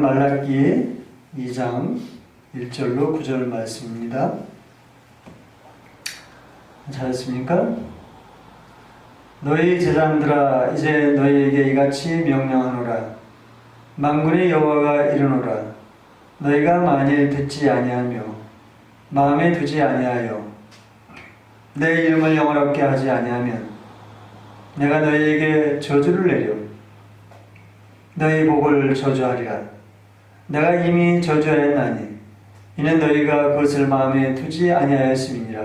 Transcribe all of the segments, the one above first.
오늘은 말라기 2장 1절로 9절 말씀입니다. 잘했습니까? 너희 제자들아 이제 너희에게 이같이 명령하노라. 만군의 여호와가 이르노라. 너희가 만일 듣지 아니하며 마음에 두지 아니하여 내 이름을 영화롭게 하지 아니하면 내가 너희에게 저주를 내려 너희 복을 저주하리라. 내가 이미 저주하였나니 이는 너희가 그것을 마음에 두지 아니하였음이니라.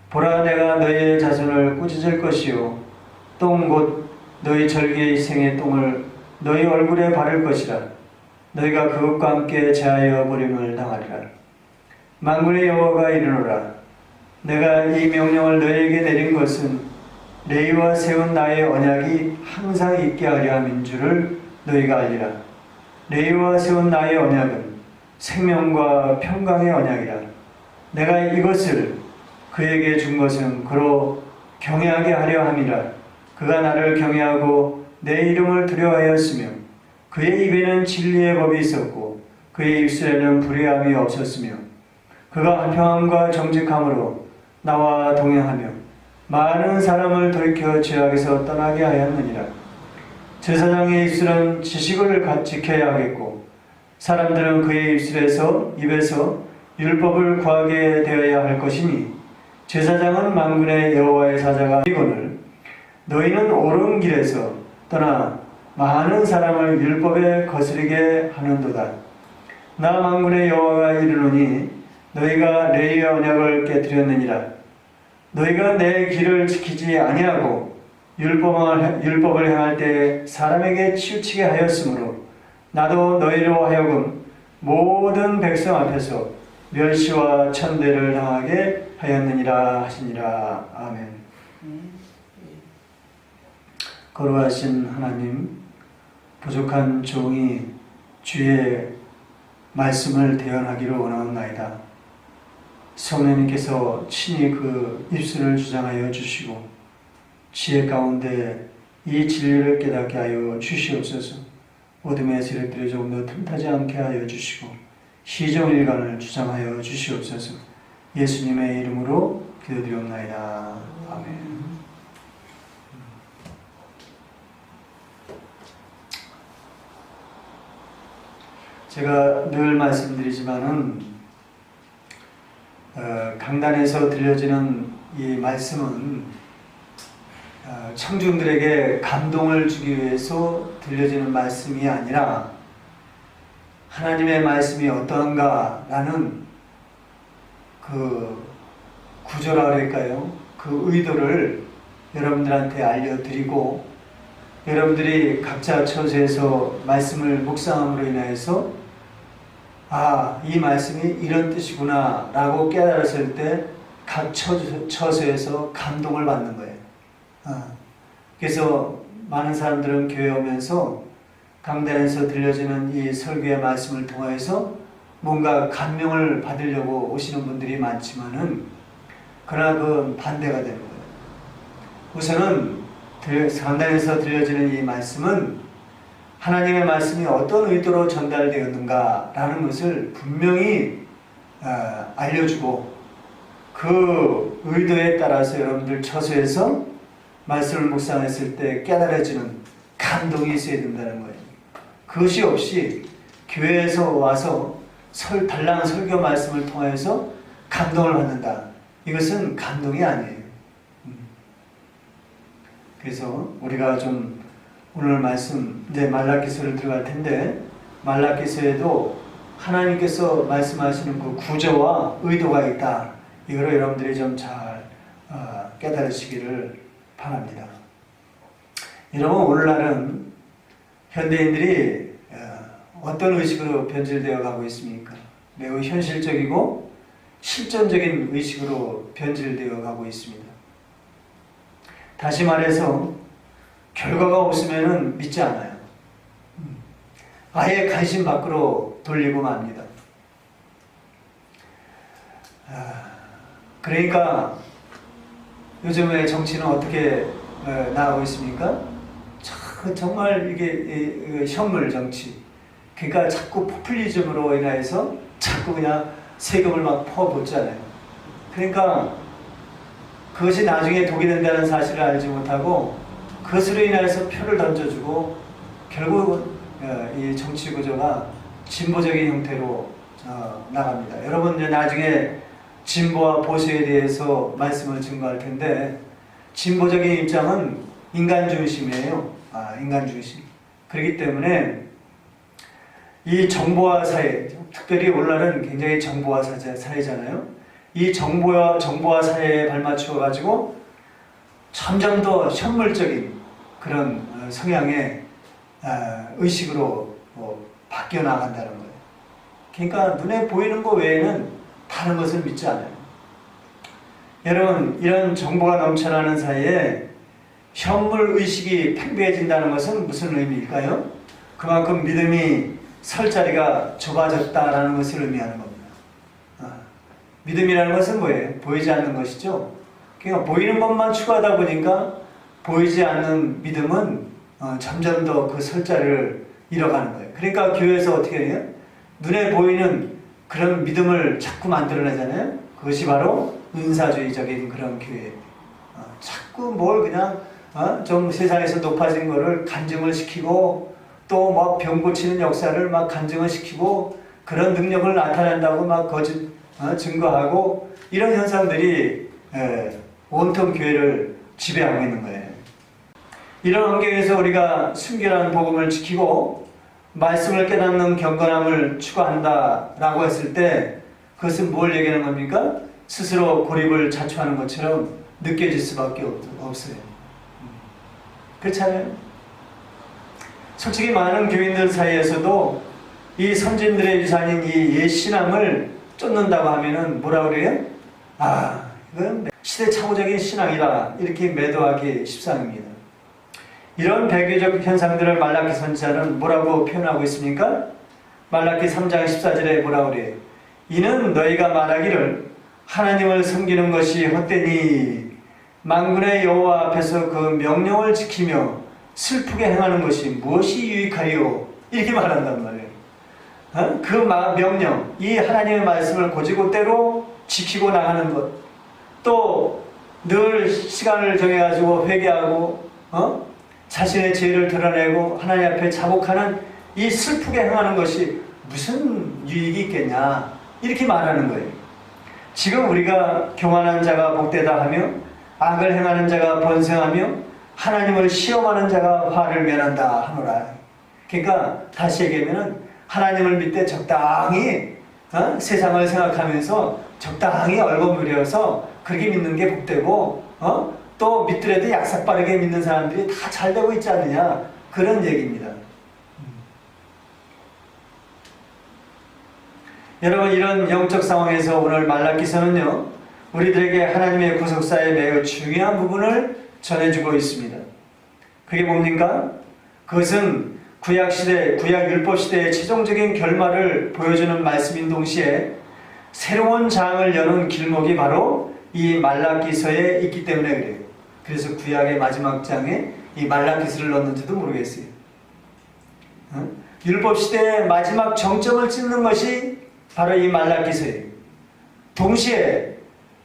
보라, 내가 너희의 자손을 꾸짖을 것이요 똥 곧 너희 절개의 생의 똥을 너희 얼굴에 바를 것이라. 너희가 그것과 함께 제하여 버림을 당하리라. 만군의 여호와가 이르노라. 내가 이 명령을 너희에게 내린 것은 레위와 세운 나의 언약이 항상 있게 하려 함인 줄을 너희가 알리라. 레위와 세운 나의 언약은 생명과 평강의 언약이라. 내가 이것을 그에게 준 것은 그로 경외하게 하려 함이라. 그가 나를 경외하고 내 이름을 두려워하였으며 그의 입에는 진리의 법이 있었고 그의 입술에는 불의함이 없었으며 그가 한평함과 정직함으로 나와 동행하며 많은 사람을 돌이켜 죄악에서 떠나게 하였느니라. 제사장의 입술은 지식을 지켜야 하겠고 사람들은 그의 입에서 율법을 구하게 되어야 할 것이니 제사장은 만군의 여호와의 사자가 이거늘 너희는 옳은 길에서 떠나 많은 사람을 율법에 거스르게 하는도다. 나 만군의 여호와가 이르노니 너희가 레위의 언약을 깨뜨렸느니라. 너희가 내 길을 지키지 아니하고 율법을 행할 때 사람에게 치우치게 하였으므로 나도 너희로 하여금 모든 백성 앞에서 멸시와 천대를 당하게 하였느니라 하시니라. 아멘. 거룩하신 하나님, 부족한 종이 주의 말씀을 대언하기를 원하옵나이다. 성령님께서 친히 그 입술을 주장하여 주시고 지혜 가운데 이 진리를 깨닫게 하여 주시옵소서. 어둠의 세력들이 조금 더 틈타지 않게 하여 주시고 시정일관을 주장하여 주시옵소서. 예수님의 이름으로 기도드리옵나이다. 아멘. 제가 늘 말씀드리지만은 강단에서 들려지는 이 말씀은 청중들에게 감동을 주기 위해서 들려지는 말씀이 아니라 하나님의 말씀이 어떠한가라는 그 구조라 그럴까요? 그 의도를 여러분들한테 알려드리고 여러분들이 각자 처소에서 말씀을 묵상함으로 인하여서 이 말씀이 이런 뜻이구나 라고 깨달았을 때 각 처소에서 감동을 받는 거예요. 그래서 많은 사람들은 교회 오면서 강단에서 들려지는 이 설교의 말씀을 통해서 뭔가 감명을 받으려고 오시는 분들이 많지만은 그러나 그건 반대가 되는 거예요. 우선은 강단에서 들려지는 이 말씀은 하나님의 말씀이 어떤 의도로 전달되었는가라는 것을 분명히 알려주고 그 의도에 따라서 여러분들 처소에서 말씀을 묵상했을 때 깨달아지는 감동이 있어야 된다는 거예요. 그것이 없이 교회에서 와서 달랑 설교 말씀을 통해서 감동을 받는다. 이것은 감동이 아니에요. 그래서 우리가 좀 오늘 말씀 이제 말라기서를 들어갈 텐데 말라기서에도 하나님께서 말씀하시는 그 구조와 의도가 있다. 이거를 여러분들이 좀 잘 깨달으시기를 바랍니다. 여러분, 오늘날은 현대인들이 어떤 의식으로 변질되어 가고 있습니까? 매우 현실적이고 실존적인 의식으로 변질되어 가고 있습니다. 다시 말해서 결과가 없으면 믿지 않아요. 아예 관심 밖으로 돌리고 맙니다. 그러니까 요즘에 정치는 어떻게 나가고 있습니까? 정말 이게 현물 정치, 그러니까 자꾸 포퓰리즘으로 인해서 자꾸 그냥 세금을 막 퍼붓잖아요. 그러니까 그것이 나중에 독이 된다는 사실을 알지 못하고 그것으로 인해서 표를 던져주고 결국은 이 정치 구조가 진보적인 형태로 나갑니다. 여러분 이제 나중에 진보와 보수에 대해서 말씀을 증거할 텐데 진보적인 입장은 인간 중심이에요. 인간 중심. 그렇기 때문에 이 정보화 사회, 특별히 오늘날은 굉장히 정보화 사회잖아요. 이 정보화 사회에 발맞추어 가지고 점점 더 현물적인 그런 성향의 의식으로 바뀌어 나간다는 거예요. 그러니까 눈에 보이는 것 외에는 다른 것을 믿지 않아요. 여러분, 이런 정보가 넘쳐나는 사이에 현물 의식이 팽배해진다는 것은 무슨 의미일까요? 그만큼 믿음이 설 자리가 좁아졌다라는 것을 의미하는 겁니다. 믿음이라는 것은 뭐예요? 보이지 않는 것이죠. 그러니까 보이는 것만 추구하다 보니까 보이지 않는 믿음은 점점 더 그 설 자리를 잃어가는 거예요. 그러니까 교회에서 어떻게 해요? 눈에 보이는 그런 믿음을 자꾸 만들어내잖아요. 그것이 바로 은사주의적인 그런 교회예요. 자꾸 뭘 그냥 좀 세상에서 높아진 거를 간증을 시키고 또 막 병 고치는 역사를 막 간증을 시키고 그런 능력을 나타낸다고 막 거짓 증거하고 이런 현상들이 온통 교회를 지배하고 있는 거예요. 이런 환경에서 우리가 순결한 복음을 지키고 말씀을 깨닫는 경건함을 추구한다라고 했을 때 그것은 뭘 얘기하는 겁니까? 스스로 고립을 자초하는 것처럼 느껴질 수밖에 없어요. 그렇잖아요. 솔직히 많은 교인들 사이에서도 이 선진들의 유산인 이 옛신앙을 쫓는다고 하면은 뭐라 그래요? 이건 시대착오적인 신앙이다. 이렇게 매도하기 십상입니다. 이런 배교적 현상들을 말라기 선지자는 뭐라고 표현하고 있습니까? 말라기 3장 14절에 뭐라 그래요? 이는 너희가 말하기를 하나님을 섬기는 것이 헛되니 만군의 여호와 앞에서 그 명령을 지키며 슬프게 행하는 것이 무엇이 유익하리요? 이렇게 말한단 말이에요. 그 명령, 이 하나님의 말씀을 곧이곧대로 지키고 나가는 것, 또 늘 시간을 정해가지고 회개하고 자신의 죄를 드러내고 하나님 앞에 자복하는 이 슬프게 행하는 것이 무슨 유익이 있겠냐 이렇게 말하는 거예요. 지금 우리가 교만한 자가 복되다 하며 악을 행하는 자가 번성하며 하나님을 시험하는 자가 화를 면한다 하노라. 그러니까 다시 얘기하면 하나님을 믿되 적당히 세상을 생각하면서 적당히 얼버무려서 그렇게 믿는 게 복되고 또 믿더라도 약삭 빠르게 믿는 사람들이 다 잘 되고 있지 않느냐 그런 얘기입니다. 여러분 이런 영적 상황에서 오늘 말라기서는요 우리들에게 하나님의 구속사의 매우 중요한 부분을 전해주고 있습니다. 그게 뭡니까? 그것은 구약시대, 구약율법시대의 최종적인 결말을 보여주는 말씀인 동시에 새로운 장을 여는 길목이 바로 이 말라기서에 있기 때문에 그래요. 그래서 구약의 마지막 장에 이 말라기서를 넣는지도 모르겠어요. 율법시대의 마지막 정점을 찍는 것이 바로 이 말라기서예요. 동시에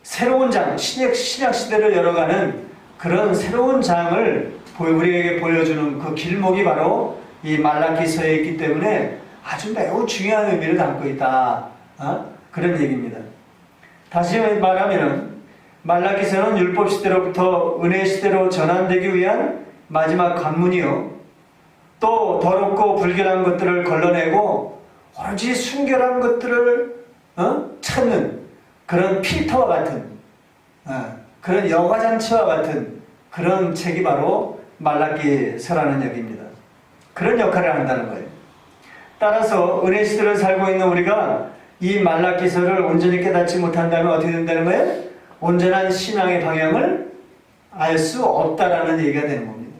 새로운 장, 신약시대를 열어가는 그런 새로운 장을 우리에게 보여주는 그 길목이 바로 이 말라기서에 있기 때문에 아주 매우 중요한 의미를 담고 있다. 그런 얘기입니다. 다시 말하면 말라기서는 율법시대로부터 은혜시대로 전환되기 위한 마지막 관문이요. 또 더럽고 불결한 것들을 걸러내고 오로지 순결한 것들을 찾는 그런 필터와 같은 그런 여과장치와 같은 그런 책이 바로 말라기서라는 얘기입니다. 그런 역할을 한다는 거예요. 따라서 은혜시대를 살고 있는 우리가 이 말라기서를 온전히 깨닫지 못한다면 어떻게 된다는 거예요? 온전한 신앙의 방향을 알 수 없다라는 얘기가 되는 겁니다.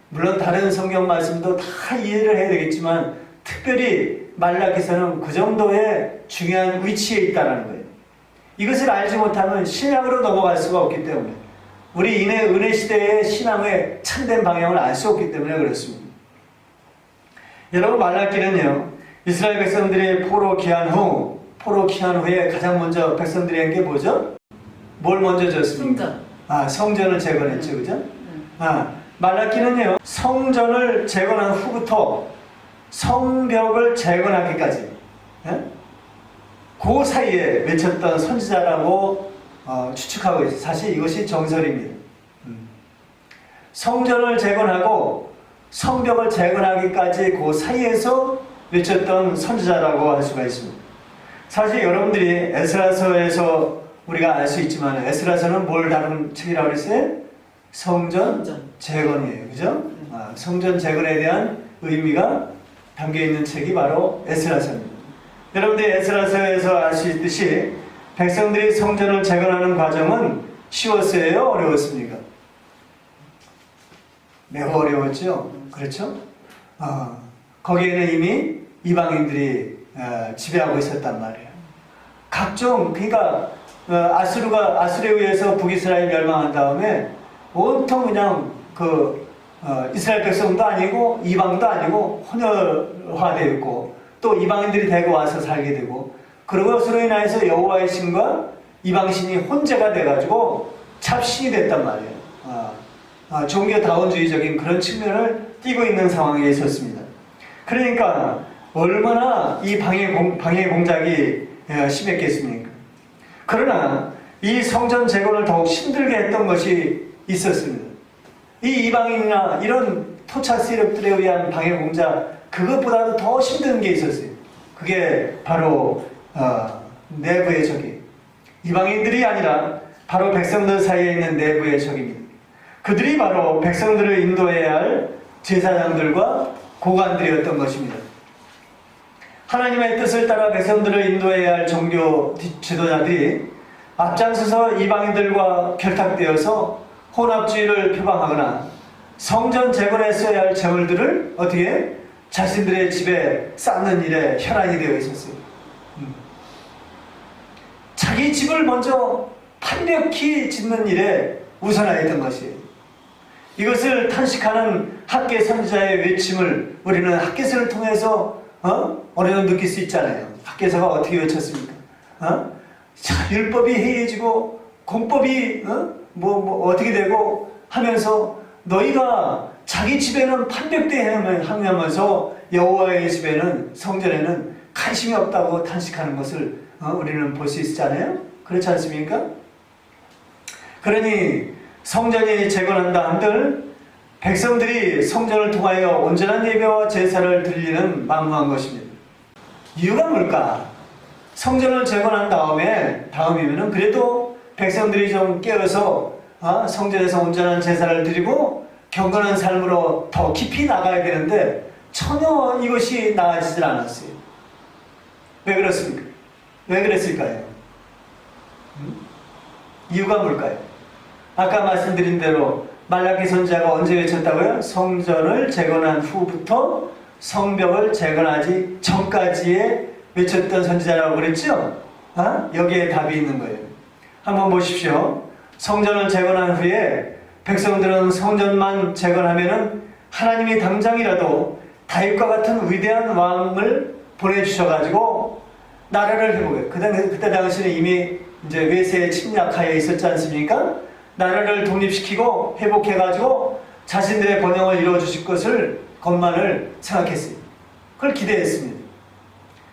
물론 다른 성경 말씀도 다 이해를 해야 되겠지만 특별히 말라기서는 그 정도의 중요한 위치에 있다는 거예요. 이것을 알지 못하면 신앙으로 넘어갈 수가 없기 때문에 우리 은혜 시대의 신앙의 참된 방향을 알 수 없기 때문에 그렇습니다. 여러분, 말라기는요, 이스라엘 백성들이 포로 귀환 후에 가장 먼저 백성들이 한 게 뭐죠? 뭘 먼저 졌습니까? 성전을 재건했죠, 그죠? 말라기는요, 성전을 재건한 후부터 성벽을 재건하기까지, 그 사이에 외쳤던 선지자라고 추측하고 있어요. 사실 이것이 정설입니다. 성전을 재건하고 성벽을 재건하기까지 그 사이에서 외쳤던 선지자라고 할 수가 있습니다. 사실 여러분들이 에스라서에서 우리가 알 수 있지만 에스라서는 뭘 다룬 책이라고 그랬어요? 성전 재건이에요. 그죠? 성전 재건에 대한 의미가 담겨있는 책이 바로 에스라서입니다. 여러분들이 에스라서에서 알 수 있듯이 백성들이 성전을 재건하는 과정은 쉬웠어요? 어려웠습니까? 매우 어려웠죠? 그렇죠? 거기에는 이미 이방인들이 지배하고 있었단 말이에요. 각종, 그러니까 아수르에 의해서 북이스라엘이 멸망한 다음에 온통 그냥 이스라엘 백성도 아니고 이방도 아니고 혼혈화되어 있고 또 이방인들이 대거 와서 살게 되고, 그것으로 인해서 여호와의 신과 이방신이 혼재가 돼가지고 잡신이 됐단 말이에요. 종교 다원주의적인 그런 측면을 띠고 있는 상황에 있었습니다. 그러니까 얼마나 이 방해 공작이 심했겠습니까? 그러나 이 성전 재건을 더욱 힘들게 했던 것이 있었습니다. 이 이방인이나 이런 토착 세력들에 의한 방해 공작, 그것보다도 더 힘든 게 있었어요. 그게 바로 내부의 적이, 이방인들이 아니라 바로 백성들 사이에 있는 내부의 적입니다. 그들이 바로 백성들을 인도해야 할 제사장들과 고관들이었던 것입니다. 하나님의 뜻을 따라 백성들을 인도해야 할 종교 지도자들이 앞장서서 이방인들과 결탁되어서 혼합주의를 표방하거나 성전 재건에 써야 할 재물들을 어떻게 자신들의 집에 쌓는 일에 혈안이 되어 있었어요. 자기 집을 먼저 판벽히 짓는 일에 우선하였던 것이에요. 이것을 탄식하는 학계 선지자의 외침을 우리는 학계서를 통해서 어느 정도 느낄 수 있잖아요. 학계서가 어떻게 외쳤습니까? 자, 율법이 해이해지고 공법이 어떻게 되고 하면서 너희가 자기 집에는 판벽되게 하면서 여호와의 집에는, 성전에는 관심이 없다고 탄식하는 것을 우리는 볼 수 있잖아요. 그렇지 않습니까? 그러니 성전이 재건한다 한들 백성들이 성전을 통하여 온전한 예배와 제사를 드리는 만무한 것입니다. 이유가 뭘까? 성전을 재건한 다음이면은 그래도 백성들이 좀 깨어서 성전에서 온전한 제사를 드리고 경건한 삶으로 더 깊이 나가야 되는데 전혀 이것이 나아지질 않았어요. 왜 그렇습니까? 왜 그랬을까요? 이유가 뭘까요? 아까 말씀드린 대로 말라기 선지자가 언제 외쳤다고요? 성전을 재건한 후부터 성벽을 재건하지 전까지에 외쳤던 선지자라고 그랬죠? 여기에 답이 있는 거예요. 한번 보십시오. 성전을 재건한 후에 백성들은 성전만 재건하면은 하나님이 당장이라도 다윗과 같은 위대한 왕을 보내주셔가지고 나라를 회복해. 그때 당시는 이미 이제 외세에 침략하여 있었지 않습니까? 나라를 독립시키고 회복해가지고 자신들의 번영을 이루어주실 것만을 생각했어요. 그걸 기대했습니다.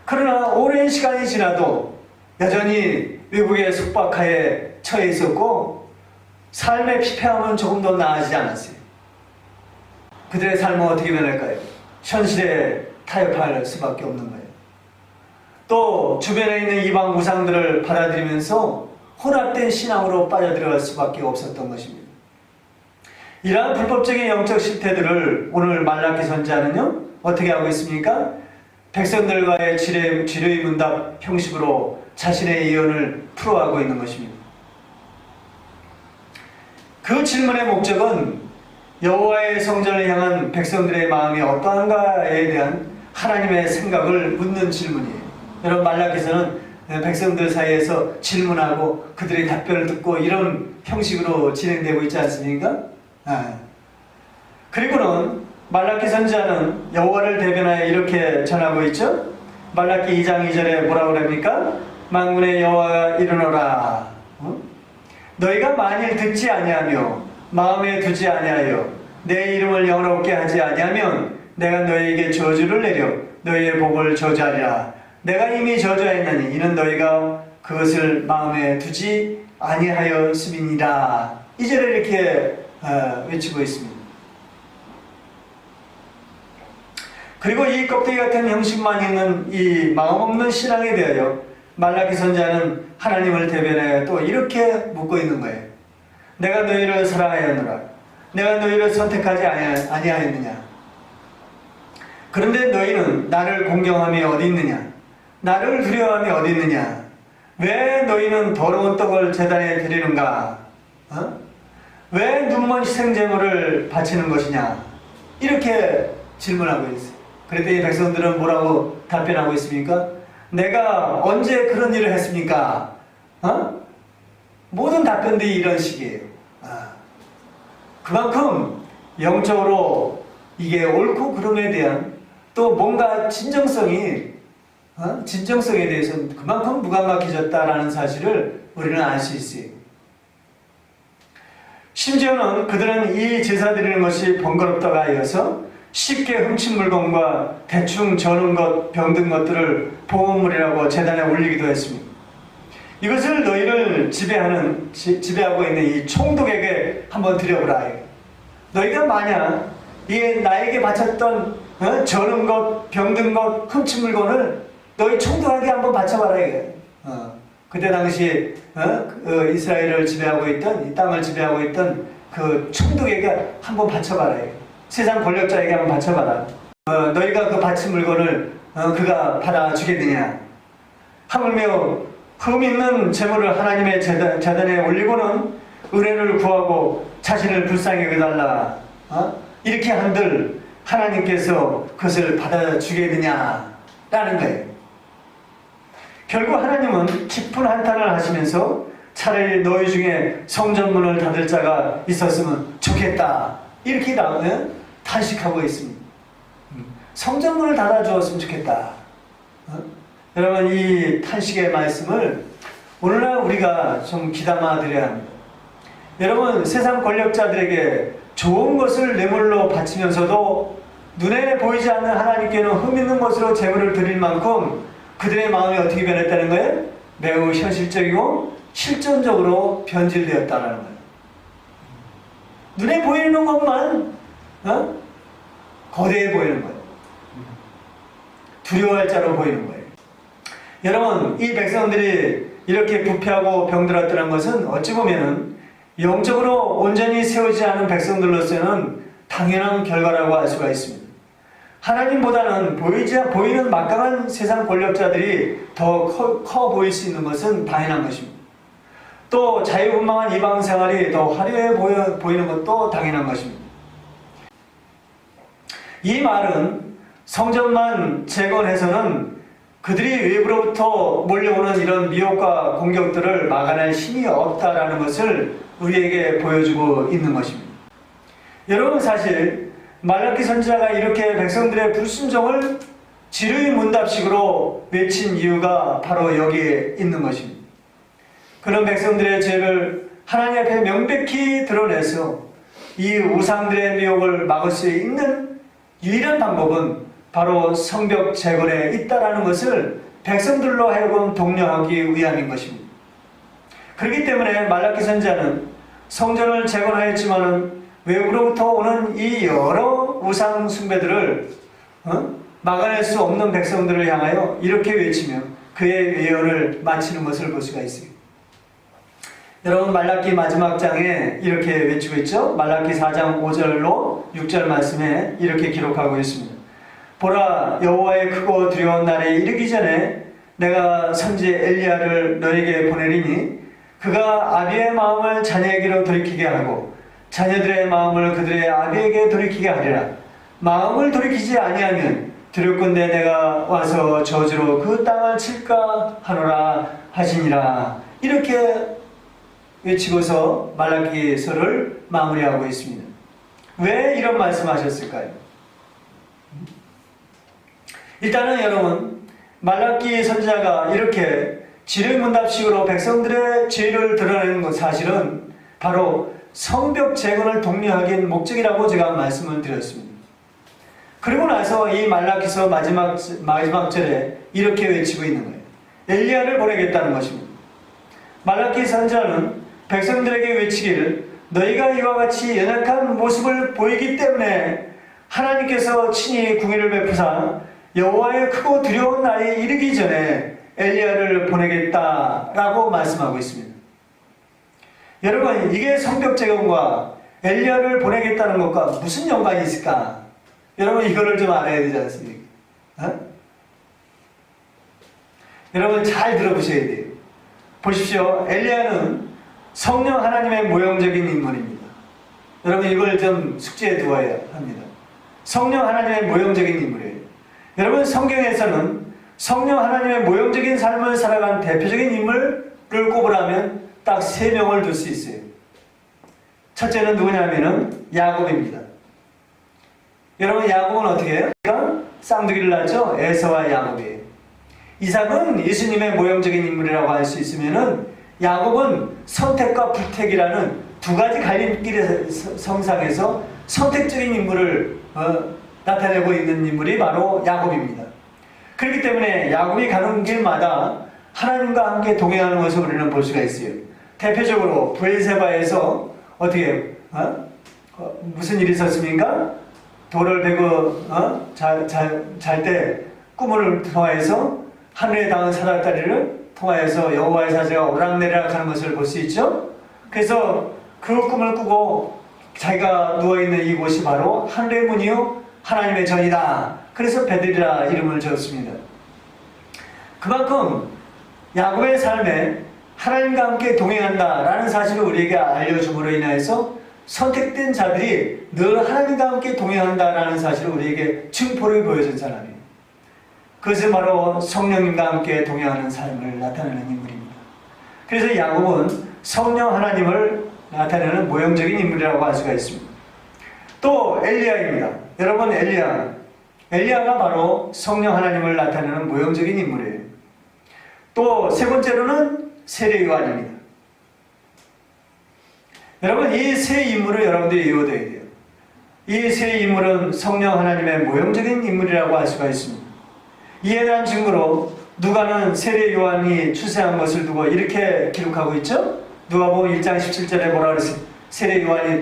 그러나 오랜 시간이 지나도 여전히 외국의 속박하에 처해 있었고 삶의 피폐함은 조금 더 나아지지 않았어요. 그들의 삶은 어떻게 변할까요? 현실에 타협할 수밖에 없는 거예요. 또 주변에 있는 이방 우상들을 받아들이면서 혼합된 신앙으로 빠져들어갈 수밖에 없었던 것입니다. 이러한 불법적인 영적 실태들을 오늘 말라기 선지자는요 어떻게 하고 있습니까? 백성들과의 지뢰의 문답 형식으로 자신의 예언을 풀어가고 있는 것입니다. 그 질문의 목적은 여호와의 성전을 향한 백성들의 마음이 어떠한가에 대한 하나님의 생각을 묻는 질문이에요. 여러분, 말라기서는 백성들 사이에서 질문하고 그들의 답변을 듣고 이런 형식으로 진행되고 있지 않습니까? 그리고는 말라기 선지자는 여호와를 대변하여 이렇게 전하고 있죠. 말라기 2장 2절에 뭐라고 그럽니까? 만군의 여호와가 이르노라. 너희가 만일 듣지 아니하며 마음에 두지 아니하여 내 이름을 영화롭게 하지 아니하면 내가 너희에게 저주를 내려 너희의 복을 저주하리라. 내가 이미 저주하였나니 이는 너희가 그것을 마음에 두지 아니하였음이니라. 이 절에 이렇게 외치고 있습니다. 그리고 이 껍데기 같은 형식만 있는 이 마음 없는 신앙에 대하여 말라기 선지자는 하나님을 대변하여 또 이렇게 묻고 있는 거예요. 내가 너희를 사랑하였노라. 내가 너희를 선택하지 아니하였느냐. 그런데 너희는 나를 공경함이 어디 있느냐. 나를 두려워함이 어디 있느냐. 왜 너희는 더러운 떡을 제단에 드리는가. 왜 눈먼 희생제물을 바치는 것이냐. 이렇게 질문하고 있어요. 그랬더니 백성들은 뭐라고 답변하고 있습니까? 내가 언제 그런 일을 했습니까? 모든 답변들이 이런 식이에요. 그만큼 영적으로 이게 옳고 그름에 대한 또 뭔가 진정성에 대해서는 그만큼 무감각해졌다라는 사실을 우리는 알 수 있어요. 심지어는 그들은 이 제사 드리는 것이 번거롭다가 하여서 쉽게 훔친 물건과 대충 저는 것, 병든 것들을 봉헌물이라고 제단에 올리기도 했습니다. 이것을 너희를 지배하고 있는 이 총독에게 한번 드려보라. 너희가 만약 이 나에게 바쳤던 저는 것, 병든 것, 훔친 물건을 너희 총독에게 한번 바쳐봐라. 그때 당시 이스라엘을 지배하고 있던, 이 땅을 지배하고 있던 그 총독에게 한번 바쳐봐라. 세상 권력자에게 한번 바쳐봐라. 너희가 그 바친 물건을 그가 받아주겠느냐. 하물며 흠 있는 재물을 하나님의 제단에 올리고는 은혜를 구하고 자신을 불쌍히 여겨달라. 이렇게 한들 하나님께서 그것을 받아주겠느냐 라는 거예요. 결국 하나님은 깊은 한탄을 하시면서 차라리 너희 중에 성전문을 닫을 자가 있었으면 좋겠다. 이렇게 탄식하고 있습니다. 성전문을 닫아주었으면 좋겠다. 여러분, 이 탄식의 말씀을 오늘날 우리가 좀 귀담아 드려야 합니다. 여러분, 세상 권력자들에게 좋은 것을 뇌물로 바치면서도 눈에 보이지 않는 하나님께는 흠 있는 것으로 제물을 드릴 만큼 그들의 마음이 어떻게 변했다는 거예요? 매우 현실적이고 실존적으로 변질되었다는 거예요. 눈에 보이는 것만 거대해 보이는 거예요. 두려워할 자로 보이는 거예요. 여러분, 이 백성들이 이렇게 부패하고 병들었다는 것은 어찌 보면은 영적으로 온전히 세우지 않은 백성들로서는 당연한 결과라고 할 수가 있습니다. 하나님보다는 보이는 막강한 세상 권력자들이 더 커 보일 수 있는 것은 당연한 것입니다. 또 자유분방한 이방 생활이 더 화려해 보이는 것도 당연한 것입니다. 이 말은 성전만 재건해서는 그들이 외부로부터 몰려오는 이런 미혹과 공격들을 막아낼 힘이 없다라는 것을 우리에게 보여주고 있는 것입니다. 여러분, 사실 말라기 선지자가 이렇게 백성들의 불순종을 지르의 문답식으로 외친 이유가 바로 여기에 있는 것입니다. 그런 백성들의 죄를 하나님 앞에 명백히 드러내서 이 우상들의 미혹을 막을 수 있는 유일한 방법은 바로 성벽 재건에 있다라는 것을 백성들로 하여금 독려하기 위함인 것입니다. 그렇기 때문에 말라기 선지자는 성전을 재건하였지만은 외부로부터 오는 이 여러 우상 숭배들을 막아낼 수 없는 백성들을 향하여 이렇게 외치며 그의 예언을 마치는 것을 볼 수가 있어요. 여러분, 말라기 마지막 장에 이렇게 외치고 있죠. 말라기 4장 5절로 6절 말씀에 이렇게 기록하고 있습니다. 보라, 여호와의 크고 두려운 날에 이르기 전에 내가 선지 엘리야를 너에게 보내리니 그가 아비의 마음을 자녀에게로 돌이키게 하고 자녀들의 마음을 그들의 아비에게 돌이키게 하리라. 마음을 돌이키지 아니하면 두렵건대 내가 와서 저주로 그 땅을 칠까 하노라 하시니라. 이렇게 외치고서 말라기서를 마무리하고 있습니다. 왜 이런 말씀하셨을까요? 일단은 여러분, 말라기 선지자가 이렇게 질의문답식으로 백성들의 죄를 드러내는 것 사실은 바로 성벽 재건을 독려하기 목적이라고 제가 말씀을 드렸습니다. 그리고 나서 이 말라기서 마지막 절에 이렇게 외치고 있는 거예요. 엘리야를 보내겠다는 것입니다. 말라기 선지자는 백성들에게 외치기를 너희가 이와 같이 연약한 모습을 보이기 때문에 하나님께서 친히 궁의를 베푸사 여호와의 크고 두려운 날이 이르기 전에 엘리야를 보내겠다라고 말씀하고 있습니다. 여러분, 이게 성벽 재건과 엘리야를 보내겠다는 것과 무슨 연관이 있을까? 여러분, 이거를 좀 알아야 되지 않습니까? 여러분, 잘 들어보셔야 돼요. 보십시오. 엘리야는 성령 하나님의 모형적인 인물입니다. 여러분, 이걸 좀 숙지해 두어야 합니다. 성령 하나님의 모형적인 인물이에요. 여러분, 성경에서는 성령 하나님의 모형적인 삶을 살아간 대표적인 인물을 꼽으라면 딱 3명을 둘 수 있어요. 첫째는 누구냐면은 야곱입니다. 여러분, 야곱은 어떻게 해요? 쌍둥이를 낳죠? 에서와 야곱이에요. 이삭은 예수님의 모형적인 인물이라고 할 수 있으면은 야곱은 선택과 불택이라는 두 가지 갈림길의 성상에서 선택적인 인물을 나타내고 있는 인물이 바로 야곱입니다. 그렇기 때문에 야곱이 가는 길마다 하나님과 함께 동행하는 것을 우리는 볼 수가 있어요. 대표적으로 브엘세바에서 어떻게 무슨 일이 있었습니까? 돌을 베고 잘 때 꿈을 통하여서 하늘에 닿은 사닥다리를 통하여서 여호와의 사자가 오락내리락 하는 것을 볼 수 있죠. 그래서 그 꿈을 꾸고 자기가 누워있는 이곳이 바로 하늘의 문이요 하나님의 전이다. 그래서 베들이라 이름을 지었습니다. 그만큼 야곱의 삶에 하나님과 함께 동행한다라는 사실을 우리에게 알려줌으로 인하여서 선택된 자들이 늘 하나님과 함께 동행한다라는 사실을 우리에게 증포를 보여준 사람이에요. 그것은 바로 성령님과 함께 동행하는 삶을 나타내는 인물입니다. 그래서 야곱은 성령 하나님을 나타내는 모형적인 인물이라고 할 수가 있습니다. 또 엘리야입니다. 여러분, 엘리야가 바로 성령 하나님을 나타내는 모형적인 인물이에요. 또 세 번째로는 세례 요한입니다. 여러분, 이 세 인물을 여러분들이 이해해야 돼요. 이 세 인물은 성령 하나님의 모형적인 인물이라고 할 수가 있습니다. 이에 대한 증거로 누가는 세례 요한이 출생한 것을 두고 이렇게 기록하고 있죠. 누가복음 1장 17절에 뭐라 그랬어요? 세례 요한이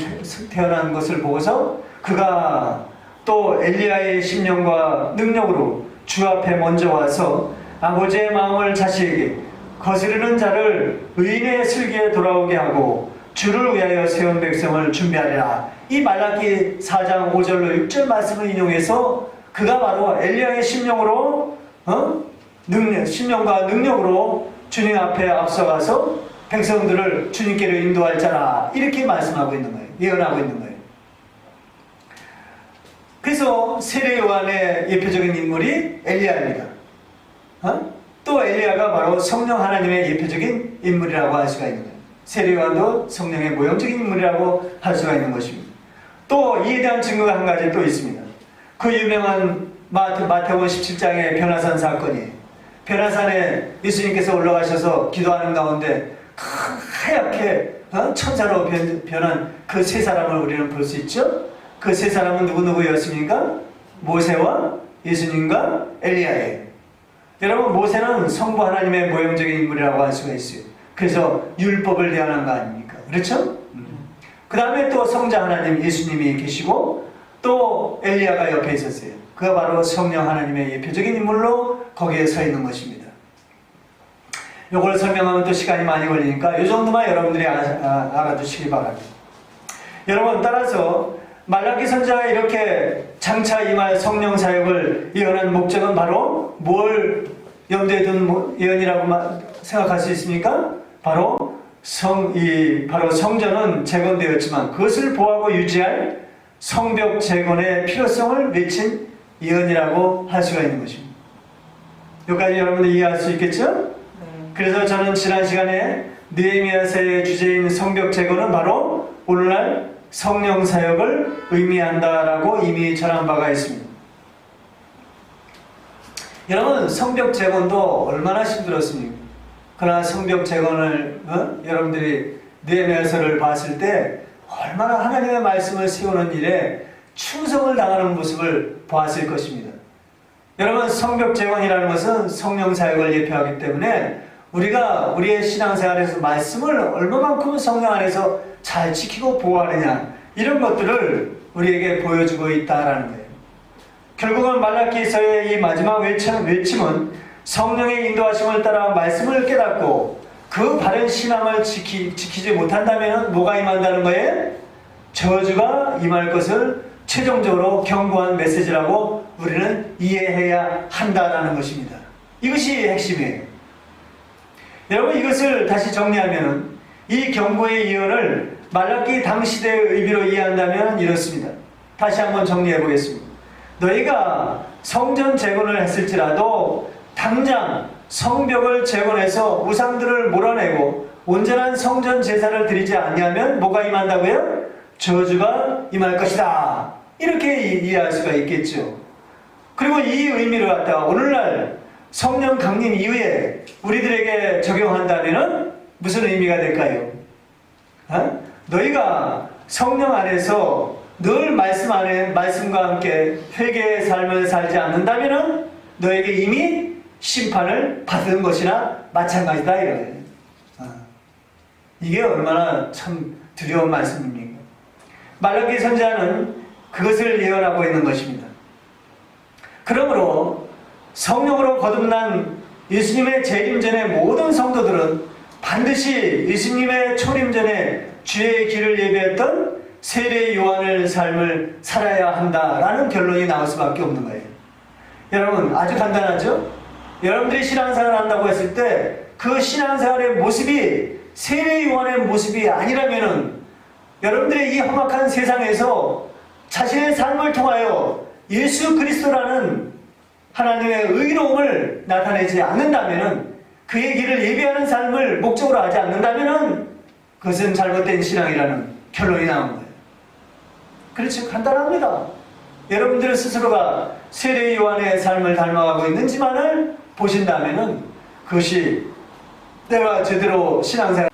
태어난 것을 보고서 그가 또 엘리야의 심령과 능력으로 주 앞에 먼저 와서 아버지의 마음을 자식에게 거스르는 자를 의인의 슬기에 돌아오게 하고 주를 위하여 세운 백성을 준비하리라. 이 말라기 4장 5절로 6절 말씀을 인용해서 그가 바로 엘리야의 심령으로 심령과 능력으로 주님 앞에 앞서가서 백성들을 주님께로 인도할 자라. 이렇게 말씀하고 있는 거예요. 예언하고 있는 거예요. 그래서 세례 요한의 예표적인 인물이 엘리야입니다. 또 엘리야가 바로 성령 하나님의 예표적인 인물이라고 할 수가 있는 거예요. 세례 요한도 성령의 모형적인 인물이라고 할 수가 있는 것입니다. 또 이에 대한 증거가 한 가지 또 있습니다. 그 유명한 마태복음 17장의 변화산 사건이에요. 변화산에 예수님께서 올라가셔서 기도하는 가운데 하얗게 천사로 변한 그 세 사람을 우리는 볼 수 있죠. 그 세 사람은 누구였습니까? 모세와 예수님과 엘리야예요. 여러분, 모세는 성부 하나님의 모형적인 인물이라고 할 수가 있어요. 그래서 율법을 대언한 거 아닙니까? 그렇죠? 그 다음에 또 성자 하나님 예수님이 계시고 또 엘리야가 옆에 있었어요. 그가 바로 성령 하나님의 예표적인 인물로 거기에 서 있는 것입니다. 이걸 설명하면 또 시간이 많이 걸리니까 이 정도만 여러분들이 알아두시기 바랍니다. 여러분, 따라서 말라기 선지자가 이렇게 장차 임할 성령 사역을 예언한 목적은 바로 뭘 염두에 둔 예언이라고 생각할 수 있습니까? 바로 성전은 재건되었지만 그것을 보호하고 유지할 성벽 재건의 필요성을 외친 예언이라고 할 수가 있는 것입니다. 여기까지 여러분들 이해할 수 있겠죠? 그래서 저는 지난 시간에 느헤미야서의 주제인 성벽 재건은 바로 오늘날 성령 사역을 의미한다라고 이미 전한 바가 있습니다. 여러분, 성벽 재건도 얼마나 힘들었습니까? 그러나 성벽 재건을 여러분들이 느헤미야서를 봤을 때 얼마나 하나님의 말씀을 세우는 일에 충성을 당하는 모습을 보았을 것입니다. 여러분, 성벽 재건이라는 것은 성령 사역을 예표하기 때문에 우리가 우리의 신앙생활에서 말씀을 얼마만큼 성령 안에서 잘 지키고 보호하느냐, 이런 것들을 우리에게 보여주고 있다라는 거예요. 결국은 말라기서의 이 마지막 외침은 성령의 인도하심을 따라 말씀을 깨닫고 그 바른 신앙을 지키지 못한다면 뭐가 임한다는 거예요? 저주가 임할 것을 최종적으로 경고한 메시지라고 우리는 이해해야 한다라는 것입니다. 이것이 핵심이에요. 여러분, 이것을 다시 정리하면 이 경고의 예언을 말라기 당시대의 의미로 이해한다면 이렇습니다. 다시 한번 정리해 보겠습니다. 너희가 성전 재건을 했을지라도 당장 성벽을 재건해서 우상들을 몰아내고 온전한 성전 제사를 드리지 아니하면 뭐가 임한다고요? 저주가 임할 것이다. 이렇게 이해할 수가 있겠죠. 그리고 이 의미를 갖다가 오늘날 성령 강림 이후에 우리들에게 적용한다면 무슨 의미가 될까요? 너희가 성령 안에서 늘 말씀과 함께 회개의 삶을 살지 않는다면 너에게 이미 심판을 받은 것이나 마찬가지다, 이거예요. 이게 얼마나 참 두려운 말씀입니까? 말라기 선지자는 그것을 예언하고 있는 것입니다. 그러므로 성령으로 거듭난 예수님의 재림 전의 모든 성도들은 반드시 예수님의 초림 전에 주의 길을 예배했던 세례 요한의 삶을 살아야 한다라는 결론이 나올 수밖에 없는 거예요. 여러분, 아주 간단하죠? 여러분들이 신앙생활을 한다고 했을 때 그 신앙생활의 모습이 세례 요한의 모습이 아니라면은 여러분들의 이 험악한 세상에서 자신의 삶을 통하여 예수 그리스도라는 하나님의 의로움을 나타내지 않는다면은, 그의 길을 예배하는 삶을 목적으로 하지 않는다면은 그것은 잘못된 신앙이라는 결론이 나온 거예요. 그렇죠? 간단합니다. 여러분들 스스로가 세례 요한의 삶을 닮아가고 있는지만을 보신다면은 그것이 내가 제대로 신앙생활,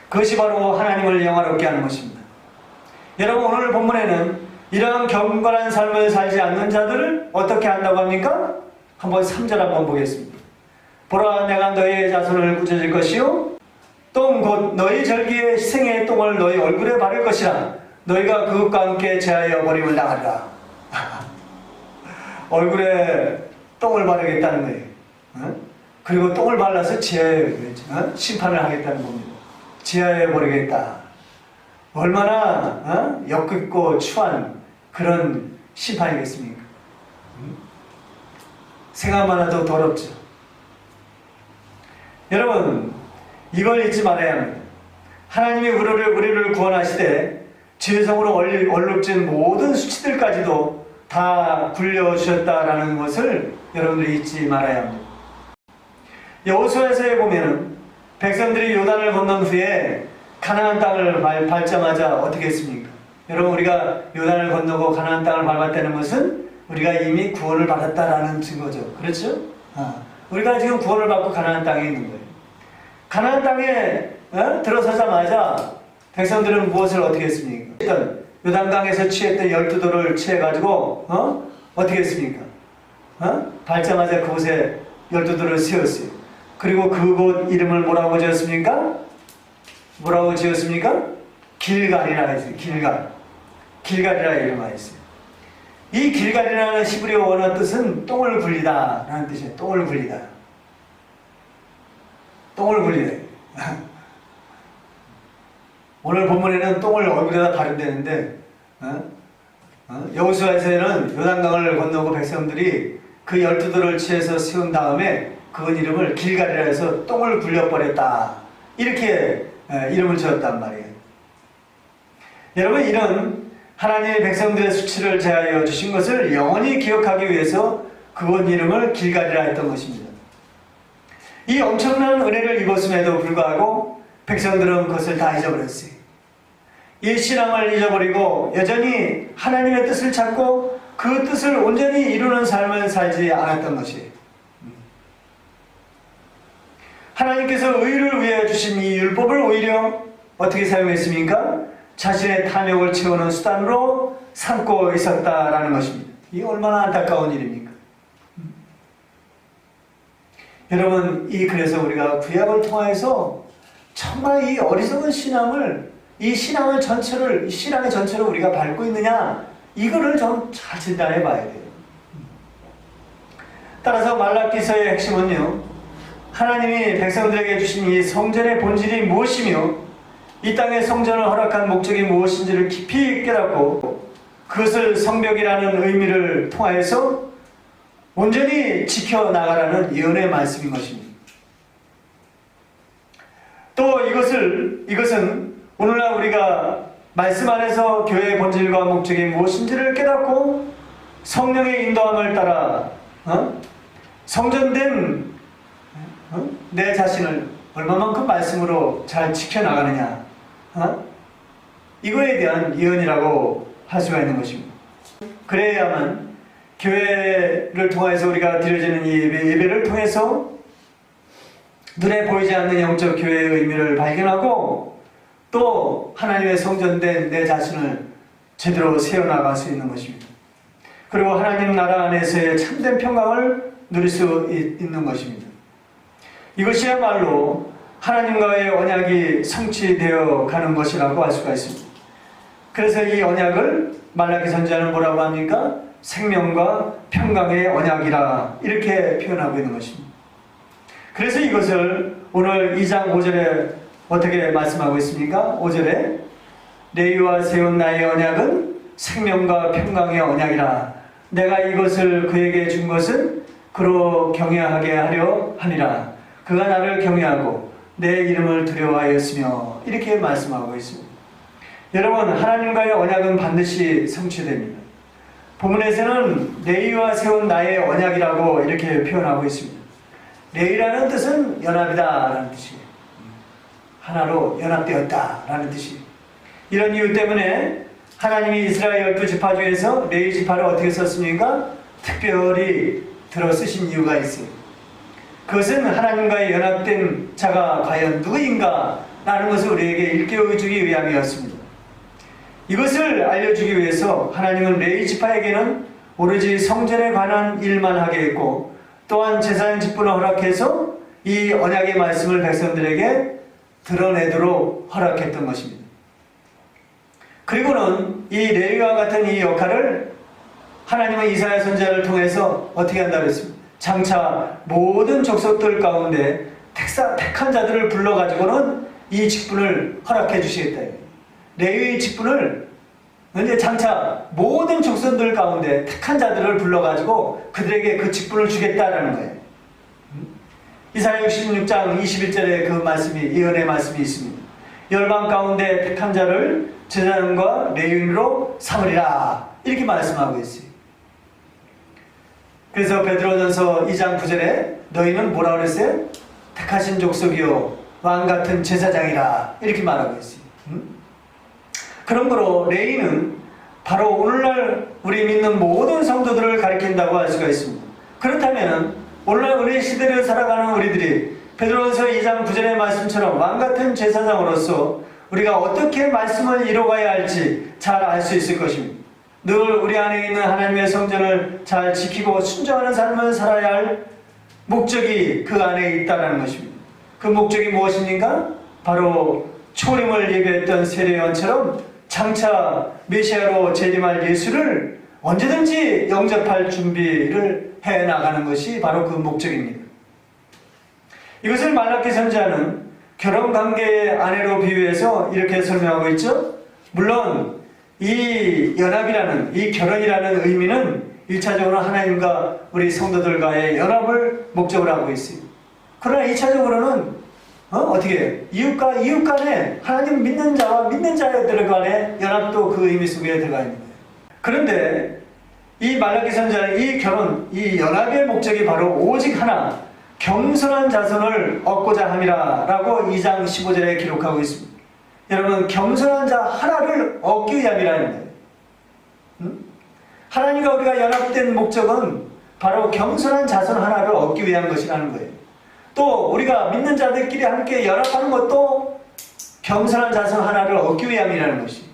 그것이 바로 하나님을 영화롭게 하는 것입니다. 여러분, 오늘 본문에는 이러한 경건한 삶을 살지 않는 자들을 어떻게 한다고 합니까? 한번 3절 한번 보겠습니다. 보라, 내가 너희의 자손을 꾸짖을 것이요 똥 곧 너희 절기의 희생의 똥을 너희 얼굴에 바를 것이라. 너희가 그것과 함께 제하여 버림을 당하리라. 얼굴에 똥을 바르겠다는 거예요. 그리고 똥을 발라서 심판을 하겠다는 겁니다. 제하여 버리겠다. 얼마나 역겹고 추한 그런 심판이겠습니까? 생각만 해도 더럽죠. 여러분, 이걸 잊지 말아야 합니다. 하나님이 우리를 구원하시되 죄성으로 얼룩진 모든 수치들까지도 다 굴려주셨다라는 것을 여러분들이 잊지 말아야 합니다. 여호수아서에 보면은 백성들이 요단을 건넌 후에 가나안 땅을 밟자마자 어떻게 했습니까? 여러분, 우리가 요단을 건너고 가나안 땅을 밟았다는 것은 우리가 이미 구원을 받았다라는 증거죠. 그렇죠? 우리가 지금 구원을 받고 가나안 땅에 있는 거예요. 가나안 땅에 들어서자마자 백성들은 무엇을 어떻게 했습니까? 요단강에서 취했던 12돌을 취해가지고 어떻게 했습니까? 밟자마자 그곳에 12돌을 세웠어요. 그리고 그곳 이름을 뭐라고 지었습니까? 뭐라고 지었습니까? 길갈이라 했어요. 길갈이라 이름하였어요. 이 길갈이라는 히브리어 원어 뜻은 똥을 굴리다 라는 뜻이에요. 똥을 굴리다. 똥을 굴리다. 오늘 본문에는 똥을 얼굴에다 바른다는데 여호수아에서는 요단강을 건너고 백성들이 그 12돌을 취해서 세운 다음에 그 이름을 길갈이라 해서 똥을 굴려버렸다, 이렇게 이름을 지었단 말이에요. 여러분, 이런 하나님의 백성들의 수치를 제하여 주신 것을 영원히 기억하기 위해서 그곳 이름을 길갈이라 했던 것입니다. 이 엄청난 은혜를 입었음에도 불구하고 백성들은 그것을 다 잊어버렸어요. 이 신앙을 잊어버리고 여전히 하나님의 뜻을 찾고 그 뜻을 온전히 이루는 삶을 살지 않았던 것이에요. 하나님께서 의를 위해 주신 이 율법을 오히려 어떻게 사용했습니까? 자신의 탐욕을 채우는 수단으로 삼고 있었다라는 것입니다. 이게 얼마나 안타까운 일입니까? 여러분, 그래서 우리가 구약을 통해서 정말 이 어리석은 신앙을, 이 신앙의 전체를 우리가 밟고 있느냐, 이거를 좀 잘 진단해 봐야 돼요. 따라서 말라기서의 핵심은요, 하나님이 백성들에게 주신 이 성전의 본질이 무엇이며 이 땅의 성전을 허락한 목적이 무엇인지를 깊이 깨닫고 그것을 성벽이라는 의미를 통하여서 온전히 지켜나가라는 예언의 말씀인 것입니다. 또 이것은 오늘날 우리가 말씀 안에서 교회의 본질과 목적이 무엇인지를 깨닫고 성령의 인도함을 따라 성전된 내 자신을 얼마만큼 말씀으로 잘 지켜나가느냐, 이거에 대한 예언이라고 할 수가 있는 것입니다. 그래야만 교회를 통해서 우리가 드려지는 이 예배를 통해서 눈에 보이지 않는 영적 교회의 의미를 발견하고 또 하나님의 성전된 내 자신을 제대로 세워나갈 수 있는 것입니다. 그리고 하나님 나라 안에서의 참된 평강을 누릴 수 있는 것입니다. 이것이야말로 하나님과의 언약이 성취되어 가는 것이라고 할 수가 있습니다. 그래서 이 언약을 말라기 선지자는 뭐라고 합니까? 생명과 평강의 언약이라 이렇게 표현하고 있는 것입니다. 그래서 이것을 오늘 2장 5절에 어떻게 말씀하고 있습니까? 5절에 레위와 세운 나의 언약은 생명과 평강의 언약이라 내가 이것을 그에게 준 것은 그로 경외하게 하려 하니라 그가 나를 경외하고 내 이름을 두려워하였으며 이렇게 말씀하고 있습니다. 여러분, 하나님과의 언약은 반드시 성취됩니다. 본문에서는 레위와 세운 나의 언약이라고 이렇게 표현하고 있습니다. 레위라는 뜻은 연합이다 라는 뜻이에요. 하나로 연합되었다 라는 뜻이에요. 이런 이유 때문에 하나님이 이스라엘 12지파 중에서 레위 지파를 어떻게 썼습니까? 특별히 들어 쓰신 이유가 있어요. 그것은 하나님과의 연합된 자가 과연 누구인가 라는 것을 우리에게 일깨워주기 위함이었습니다. 이것을 알려주기 위해서 하나님은 레위 지파에게는 오로지 성전에 관한 일만 하게 했고 또한 제사장 직분을 허락해서 이 언약의 말씀을 백성들에게 드러내도록 허락했던 것입니다. 그리고는 이 레위와 같은 이 역할을 하나님은 이사야 선지자를 통해서 어떻게 한다고 했습니다. 장차 모든 족속들 가운데 택한 자들을 불러가지고는 이 직분을 허락해 주시겠다. 레위의 직분을 이제 장차 모든 족속들 가운데 택한 자들을 불러가지고 그들에게 그 직분을 주겠다라는 거예요. 이사야 66장 21절에 그 말씀이, 예언의 말씀이 있습니다. 열방 가운데 택한 자를 제사장과 레위인으로 삼으리라 이렇게 말씀하고 있어요. 그래서 베드로전서 2장 9절에 너희는 뭐라 그랬어요? 택하신 족속이요 왕같은 제사장이라 이렇게 말하고 있어요. 그러므로 레위는 바로 오늘날 우리 믿는 모든 성도들을 가리킨다고 할 수가 있습니다. 그렇다면 오늘날 우리 시대를 살아가는 우리들이 베드로전서 2장 9절의 말씀처럼 왕같은 제사장으로서 우리가 어떻게 말씀을 이뤄가야 할지 잘 알 수 있을 것입니다. 늘 우리 안에 있는 하나님의 성전을 잘 지키고 순종하는 삶을 살아야 할 목적이 그 안에 있다는 것입니다. 그 목적이 무엇입니까? 바로 초림을 예배했던 세례요한처럼 장차 메시아로 재림할 예수를 언제든지 영접할 준비를 해나가는 것이 바로 그 목적입니다. 이것을 말라기 선지자는 결혼관계의 아내로 비유해서 이렇게 설명하고 있죠. 물론 이 연합이라는, 이 결혼이라는 의미는 1차적으로 하나님과 우리 성도들과의 연합을 목적으로 하고 있어요. 그러나 2차적으로는 어떻게 해요? 이웃과 이웃 간에 하나님 믿는 자와 믿는 자들 간의 연합도 그 의미 속에 들어가 있는 거예요. 그런데 이 말라기 선지자는 이 결혼, 이 연합의 목적이 바로 오직 하나, 겸손한 자손을 얻고자 함이라 라고 2장 15절에 기록하고 있습니다. 여러분, 겸손한 자 하나를 얻기 위함이라는 거예요. 하나님과 우리가 연합된 목적은 바로 겸손한 자손 하나를 얻기 위한 것이라는 거예요. 또 우리가 믿는 자들끼리 함께 연합하는 것도 겸손한 자손 하나를 얻기 위함이라는 것이.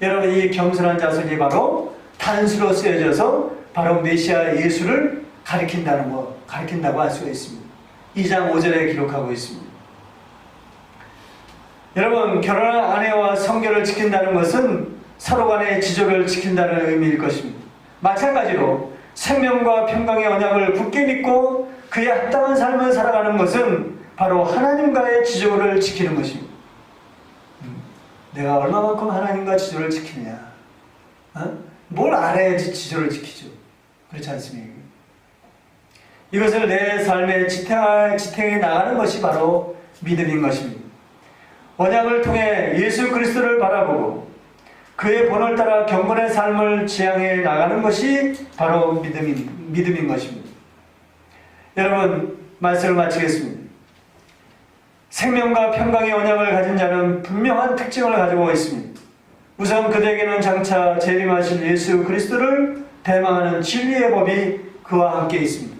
여러분, 이 겸손한 자손이 바로 단수로 쓰여져서 바로 메시아 예수를 가리킨다고 할 수가 있습니다. 2장 5절에 기록하고 있습니다. 여러분, 결혼한 아내와 성결을 지킨다는 것은 서로 간의 지조를 지킨다는 의미일 것입니다. 마찬가지로 생명과 평강의 언약을 굳게 믿고 그에 합당한 삶을 살아가는 것은 바로 하나님과의 지조를 지키는 것입니다. 내가 얼마만큼 하나님과 지조를 지키냐? 뭘 알아야지 지조를 지키죠? 그렇지 않습니까? 이것을 내 삶에 지탱해 나가는 것이 바로 믿음인 것입니다. 언약을 통해 예수 그리스도를 바라보고 그의 본을 따라 경건의 삶을 지향해 나가는 것이 바로 믿음인 것입니다. 여러분, 말씀을 마치겠습니다. 생명과 평강의 언약을 가진 자는 분명한 특징을 가지고 있습니다. 우선 그들에게는 장차 재림하실 예수 그리스도를 대망하는 진리의 법이 그와 함께 있습니다.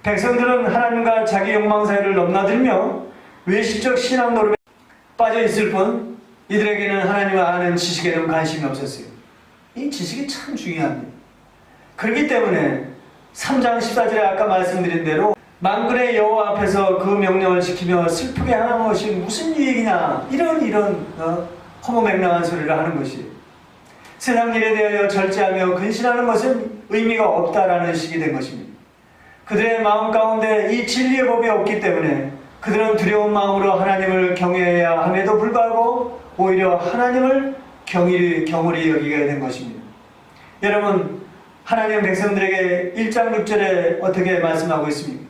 백성들은 하나님과 자기 욕망 사이를 넘나들며 외식적 신앙 노름에 빠져 있을 뿐 이들에게는 하나님을 아는 지식에는 관심이 없었어요. 이 지식이 참 중요합니다. 그렇기 때문에 3장 14절에 아까 말씀드린 대로 만군의 여호와 앞에서 그 명령을 지키며 슬프게 하는 것이 무슨 유익이냐, 이런 허무맹랑한 소리를 하는 것이에요. 세상 일에 대하여 절제하며 근신하는 것은 의미가 없다라는 식이 된 것입니다. 그들의 마음 가운데 이 진리의 법이 없기 때문에 그들은 두려운 마음으로 하나님을 경외해야 함에도 불구하고 오히려 하나님을 경홀히 여기게 된 것입니다. 여러분, 하나님 백성들에게 1장 6절에 어떻게 말씀하고 있습니까?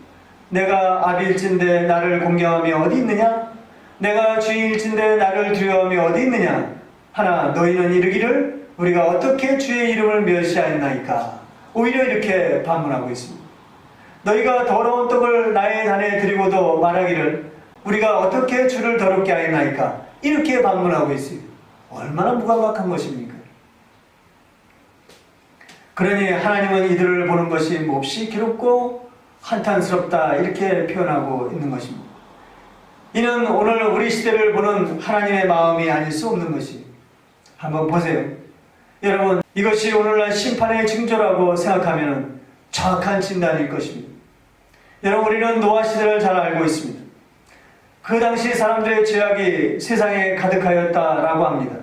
내가 아비일진데 나를 공경함이 어디 있느냐? 내가 주인일진데 나를 두려워함이 어디 있느냐? 하나 너희는 이르기를 우리가 어떻게 주의 이름을 멸시하였나이까? 오히려 이렇게 반문하고 있습니다. 너희가 더러운 떡을 나의 단에 드리고도 말하기를 우리가 어떻게 주를 더럽게 하였나이까? 이렇게 반문하고 있어요. 얼마나 무감각한 것입니까? 그러니 하나님은 이들을 보는 것이 몹시 괴롭고 한탄스럽다, 이렇게 표현하고 있는 것입니다. 이는 오늘 우리 시대를 보는 하나님의 마음이 아닐 수 없는 것이. 한번 보세요. 여러분, 이것이 오늘날 심판의 징조라고 생각하면 정확한 진단일 것입니다. 여러분, 우리는 노아 시대를 잘 알고 있습니다. 그 당시 사람들의 죄악이 세상에 가득하였다라고 합니다.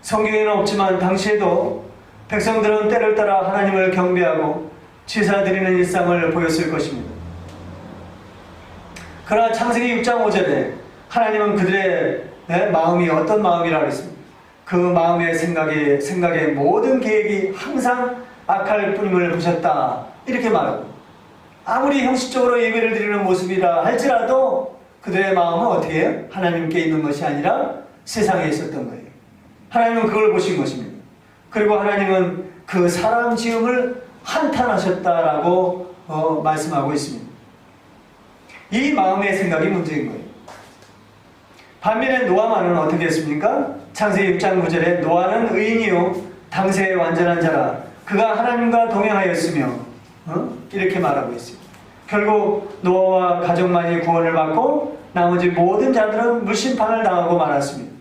성경에는 없지만 당시에도 백성들은 때를 따라 하나님을 경배하고 제사드리는 일상을 보였을 것입니다. 그러나 창세기 6장 5절에 하나님은 그들의 마음이 어떤 마음이라고 했습니다. 그 마음의 생각의 모든 계획이 항상 악할 뿐임을 보셨다, 이렇게 말하고, 아무리 형식적으로 예배를 드리는 모습이라 할지라도 그들의 마음은 어떻게 해요? 하나님께 있는 것이 아니라 세상에 있었던 거예요. 하나님은 그걸 보신 것입니다. 그리고 하나님은 그 사람 지음을 한탄하셨다라고 말씀하고 있습니다. 이 마음의 생각이 문제인 거예요. 반면에 노아만은 어떻게 했습니까? 창세기 6장 9절에 노아는 의인이요 당세의 완전한 자라 그가 하나님과 동행하였으며 이렇게 말하고 있어요. 결국 노아와 가족만이 구원을 받고 나머지 모든 자들은 물심판을 당하고 말았습니다.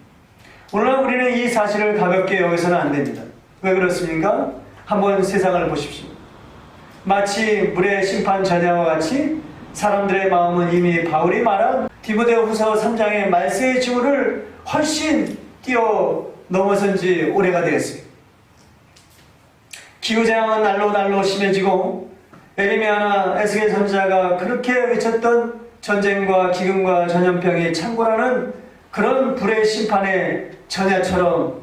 오늘날 우리는 이 사실을 가볍게 여기서는 안 됩니다. 왜 그렇습니까? 한번 세상을 보십시오. 마치 물의 심판 전야와 같이 사람들의 마음은 이미 바울이 말한 디모데후서 3장의 말세의 징후를 훨씬 뛰어넘어선 지 오래가 되었어요. 기후재앙은 날로 심해지고 에레미야나 에스겔 선지자가 그렇게 외쳤던 전쟁과 기근과 전염병이 창궐하는 그런 불의 심판의 전야처럼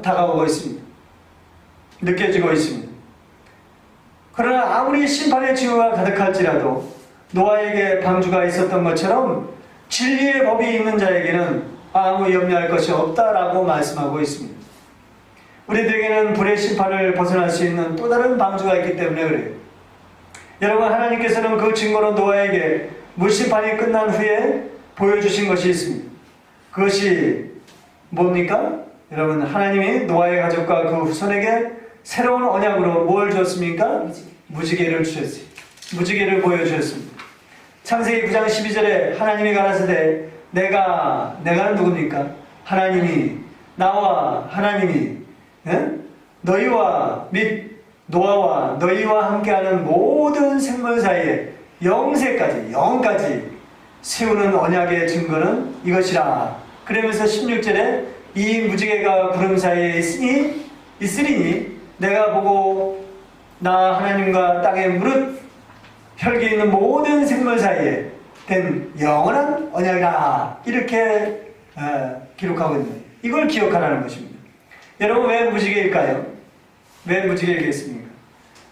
다가오고 있습니다. 느껴지고 있습니다. 그러나 아무리 심판의 징후가 가득할지라도 노아에게 방주가 있었던 것처럼 진리의 법이 있는 자에게는 아무 염려할 것이 없다라고 말씀하고 있습니다. 우리들에게는 불의 심판을 벗어날 수 있는 또 다른 방주가 있기 때문에 그래요. 여러분, 하나님께서는 그 증거로 노아에게 물심판이 끝난 후에 보여주신 것이 있습니다. 그것이 뭡니까? 여러분, 하나님이 노아의 가족과 그 후손에게 새로운 언약으로 뭘 줬습니까? 무지개를 주셨어요. 무지개를 보여주셨습니다. 창세기 9장 12절에 하나님이 가라사대 내가는 누굽니까? 하나님이 나와 하나님이 너희와 및 노아와 너희와 함께하는 모든 생물 사이에 영까지 세우는 언약의 증거는 이것이라. 그러면서 16절에 이 무지개가 구름 사이에 있으리니 내가 보고 나 하나님과 땅의 무릇 혈기 있는 모든 생물 사이에 된 영원한 언약이라. 이렇게 기록하고 있는 거예요. 이걸 기억하라는 것입니다. 여러분, 왜 무지개일까요? 왜 무지개이겠습니까?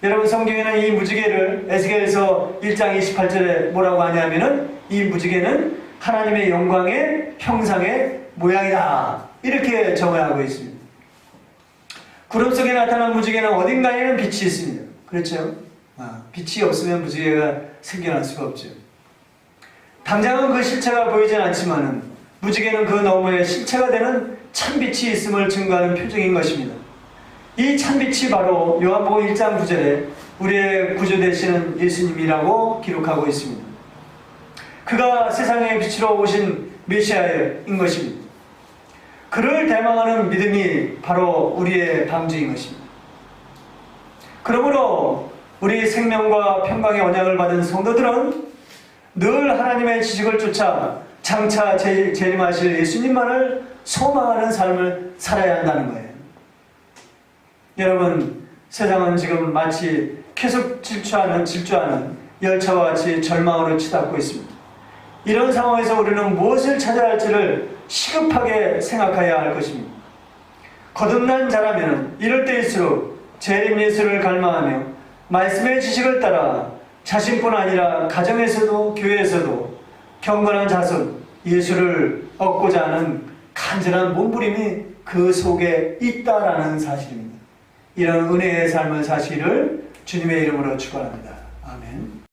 여러분, 성경에는 이 무지개를 에스겔서 1장 28절에 뭐라고 하냐면은 이 무지개는 하나님의 영광의 형상의 모양이다. 이렇게 정의하고 있습니다. 구름 속에 나타난 무지개는 어딘가에는 빛이 있습니다. 그렇죠? 빛이 없으면 무지개가 생겨날 수가 없죠. 당장은 그 실체가 보이진 않지만은 무지개는 그 너머에 실체가 되는 찬빛이 있음을 증거하는 표징인 것입니다. 이 찬빛이 바로 요한복음 1장 9절에 우리의 구주 되시는 예수님이라고 기록하고 있습니다. 그가 세상의 빛으로 오신 메시아인 것입니다. 그를 대망하는 믿음이 바로 우리의 방주인 것입니다. 그러므로 우리 생명과 평강의 언약을 받은 성도들은 늘 하나님의 지식을 쫓아 장차 재림하실 예수님만을 소망하는 삶을 살아야 한다는 거예요. 여러분, 세상은 지금 마치 계속 질주하는 열차와 같이 절망으로 치닫고 있습니다. 이런 상황에서 우리는 무엇을 찾아야 할지를 시급하게 생각해야 할 것입니다. 거듭난 자라면 이럴 때일수록 재림 예수를 갈망하며 말씀의 지식을 따라 자신뿐 아니라 가정에서도 교회에서도 경건한 자손 예수를 얻고자 하는 간절한 몸부림이 그 속에 있다라는 사실입니다. 이런 은혜의 삶을 사시기를 주님의 이름으로 축원합니다. 아멘.